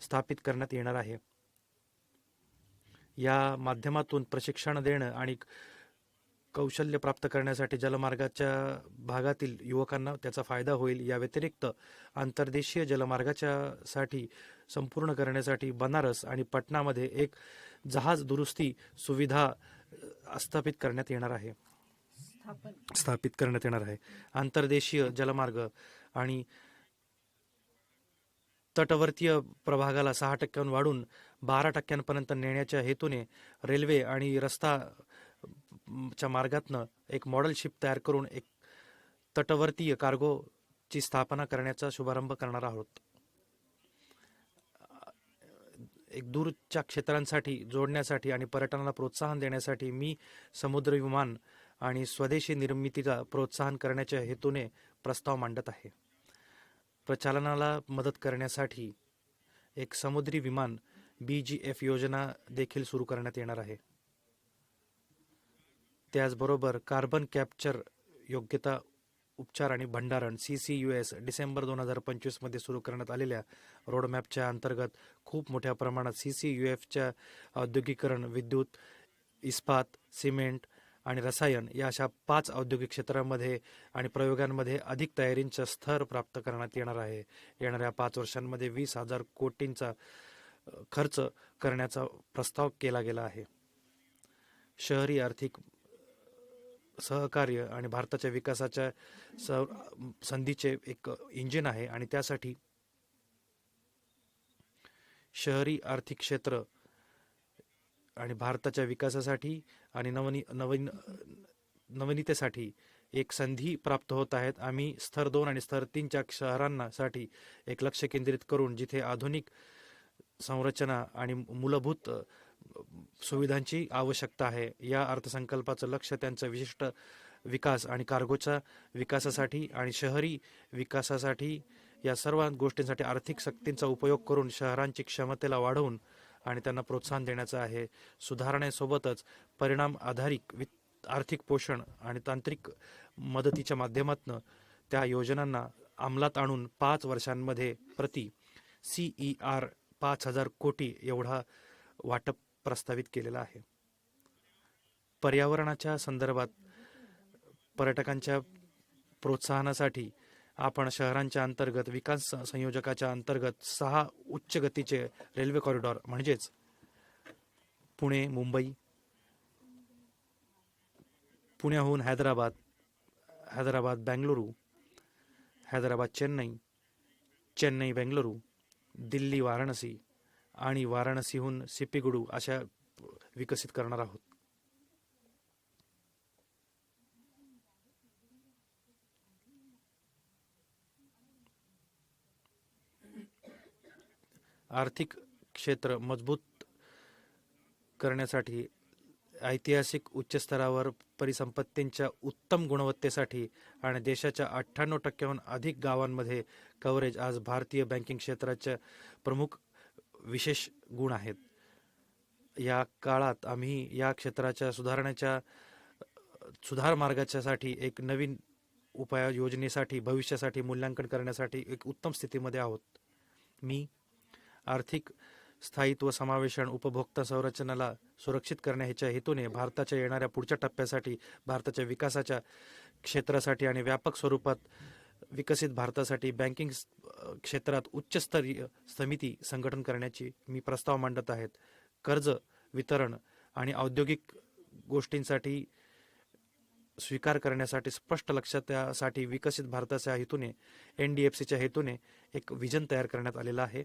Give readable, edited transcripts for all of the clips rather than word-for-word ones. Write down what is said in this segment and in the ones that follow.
स्थापित करण्यात येणार आहे. या माध्यमातून प्रशिक्षण देणं आणि कौशल्य प्राप्त करण्यासाठी जलमार्गाच्या भागातील युवकांना त्याचा फायदा होईल. या व्यतिरिक्त आंतर्देशीय जलमार्गाच्या साठी संपूर्ण करण्यासाठी बनारस आणि पटनामध्ये एक जहाज दुरुस्ती सुविधा स्थापित करण्यात येणार आहे. आंतर्देशीय जलमार्ग आणि तटवर्तीय प्रभागाला 6% वाढून 12% नेण्याच्या हेतूने रेल्वे आणि रस्ता च्या मार्गातनं एक मॉडेल शिप तयार करून एक तटवर्तीय कार्गोची स्थापना करण्याचा शुभारंभ करणार आहोत. एक दूरच्या क्षेत्रांसाठी जोडण्यासाठी आणि पर्यटनाला प्रोत्साहन देण्यासाठी मी समुद्र विमान आणि स्वदेशी निर्मितीला प्रोत्साहन करण्याच्या हेतूने प्रस्ताव मांडत आहे. प्रचालनाला मदत करण्यासाठी एक समुद्री विमान BGF योजना देखील सुरू करण्यात येणार आहे. त्याचबरोबर कार्बन कॅप्चर योग्यता उपचार आणि भंडारण CCUS डिसेंबर 2025 मध्ये सुरू करण्यात आलेल्या रोडमॅपच्या अंतर्गत खूप मोठ्या प्रमाणात CCUFच्या औद्योगिकरण, विद्युत, इस्पात, सिमेंट आणि रसायन या अशा 5 औद्योगिक क्षेत्रांमध्ये आणि प्रयोगांमध्ये अधिक तयारींचा स्तर प्राप्त करण्यात येणार आहे. येणाऱ्या 5 वर्षांमध्ये 20,000 कोटींचा खर्च करण्याचा प्रस्ताव केला गेला आहे. शहरी आर्थिक सहकार्य आणि भारताच्या विकासाच्या संधीचे एक इंजिन आहे आणि त्यासाठी शहरी आर्थिक क्षेत्र आणि भारताच्या विकासासाठी आणि नवनीतेसाठी एक संधी प्राप्त होत आहेत. आम्ही स्तर 2 आणि स्तर 3च्या शहरांना साठी एक लक्ष केंद्रित करून जिथे आधुनिक संरचना आणि मूलभूत सुविधांची आवश्यकता आहे. या अर्थसंकल्पाचं लक्ष त्यांचा विशिष्ट विकास आणि कार्गोच्या विकासासाठी आणि शहरी विकासासाठी या सर्व गोष्टींसाठी आर्थिक शक्तींचा उपयोग करून शहरांची क्षमतेला वाढवून आणि त्यांना प्रोत्साहन देण्याचं आहे. सुधारणेसोबतच परिणाम आधारित आर्थिक पोषण आणि तांत्रिक मदतीच्या माध्यमातून त्या योजनांना अंमलात आणून 5 वर्षांमध्ये प्रति CER 5,000 कोटी एवढा वाटप प्रस्तावित केलेला आहे. पर्यावरणाच्या संदर्भात पर्यटकांच्या प्रोत्साहनासाठी आपण शहरांच्या अंतर्गत विकास संयोजकाच्या अंतर्गत 6 उच्च गतीचे रेल्वे कॉरिडॉर म्हणजेच पुणे मुंबई, पुण्याहून हैदराबाद, हैदराबाद बेंगलुरू, हैदराबाद चेन्नई, चेन्नई बेंगलुरू, दिल्ली वाराणसी आणि वाराणसीहून सिप्पीगुडू अशा विकसित करणार आहोत. आर्थिक क्षेत्र मजबूत करण्यासाठी ऐतिहासिक उच्च स्तरावर परिसंपत्तींच्या उत्तम गुणवत्तेसाठी आणि देशाच्या 98%हून अधिक गावांमध्ये कव्हरेज आज भारतीय बँकिंग क्षेत्राच्या प्रमुख विशेष गुण आहेत. या काळात आम्ही या क्षेत्राच्या सुधार मार्गाच्यासाठी एक नवीन उपाययोजनेसाठी भविष्यासाठी मूल्यांकन करण्यासाठी एक उत्तम स्थितीमध्ये आहोत. मी आर्थिक स्थायित्व समावेशन उपभोक्ता संरचनेला सुरक्षित करण्याच्या हेतूने भारताच्या येणाऱ्या पुढच्या टप्प्यासाठी भारताच्या विकासाच्या क्षेत्रासाठी आणि व्यापक स्वरूपात विकसित भारतासाठी बँकिंग क्षेत्रात उच्चस्तरीय समिती संघटन करण्याची मी प्रस्ताव मांडत आहेत. कर्ज वितरण आणि औद्योगिक गोष्टींसाठी स्वीकार करण्यासाठी स्पष्ट लक्षासाठी विकसित भारताच्या हेतूने NDFCच्या हेतूने एक विजन तयार करण्यात आलेला आहे.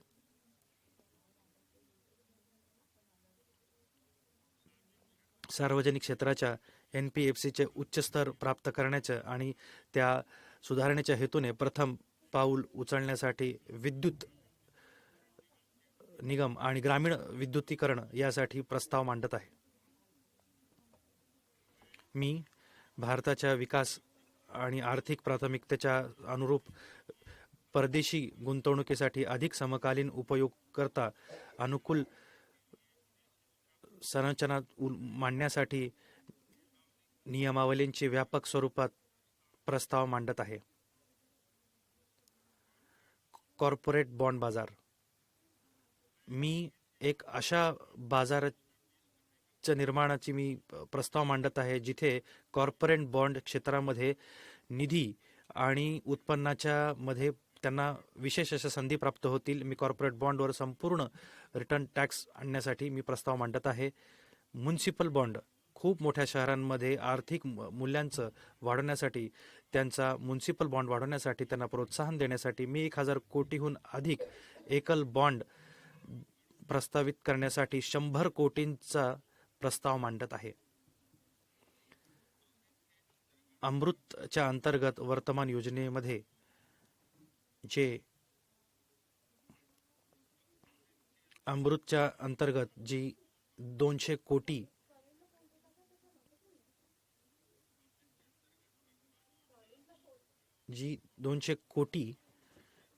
सार्वजनिक क्षेत्राच्या NPFCचे उच्च स्तर प्राप्त करण्याच्या आणि त्या सुधारण्याच्या हेतूने प्रथम पाऊल उचलण्यासाठी विद्युत निगम आणि ग्रामीण विद्युतीकरण यासाठी प्रस्ताव मांडत आहे. मी भारताच्या विकास आणि आर्थिक प्राथमिकतेच्या अनुरूप परदेशी गुंतवणुकीसाठी अधिक समकालीन उपयोगकर्ता अनुकूल संरचना मांडण्यासाठी नियमावलींची व्यापक स्वरूपात प्रस्ताव मांडत आहे. कॉर्पोरेट बॉन्ड बाजार मी एक अशा बाजाराच्या निर्माणाची मी प्रस्ताव मांडत आहे जिथे कॉर्पोरेट बॉन्ड क्षेत्रामध्ये निधी आणि उत्पन्नाच्या मध्ये त्यांना विशेष अशा संधी प्राप्त होतील. मी कॉर्पोरेट बॉन्डवर संपूर्ण रिटर्न टॅक्स आणण्यासाठी मी प्रस्ताव मांडत आहे. म्युनिसिपल बॉन्ड खूप मोठ्या शहरांमध्ये आर्थिक मूल्यांचं वाढवण्यासाठी, त्यांचा म्युनिसिपल बॉन्ड वाढवण्यासाठी, त्यांना प्रोत्साहन देण्यासाठी मी 1,000 कोटीहून अधिक एकल बॉन्ड प्रस्तावित करण्यासाठी 100 कोटींचा प्रस्ताव मांडत आहे. अमृतच्या अंतर्गत वर्तमान योजनेमध्ये जे अमृतच्या अंतर्गत जी 200 कोटी जी 200 कोटी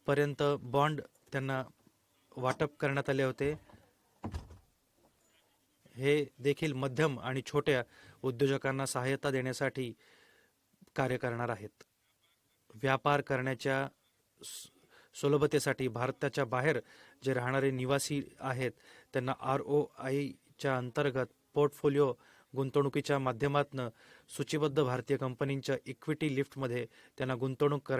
पर्यंत बॉन्ड त्यांना वाटप करण्यात आले होते, हे देखील मध्यम आणि छोट्या उद्योजकांना सहाय्यता देण्यासाठी कार्य करणार आहेत. व्यापार करण्याच्या सुलभतेसाठी भारताच्या बाहेर जे राहणारे निवासी आहेत त्यांना ROIच्या अंतर्गत पोर्टफोलिओ गुंतवणुकीच्या माध्यमातून सूचीबद्ध भारतीय कंपनींच्या इक्विटी लिफ्टमध्ये त्यांना गुंतवणूक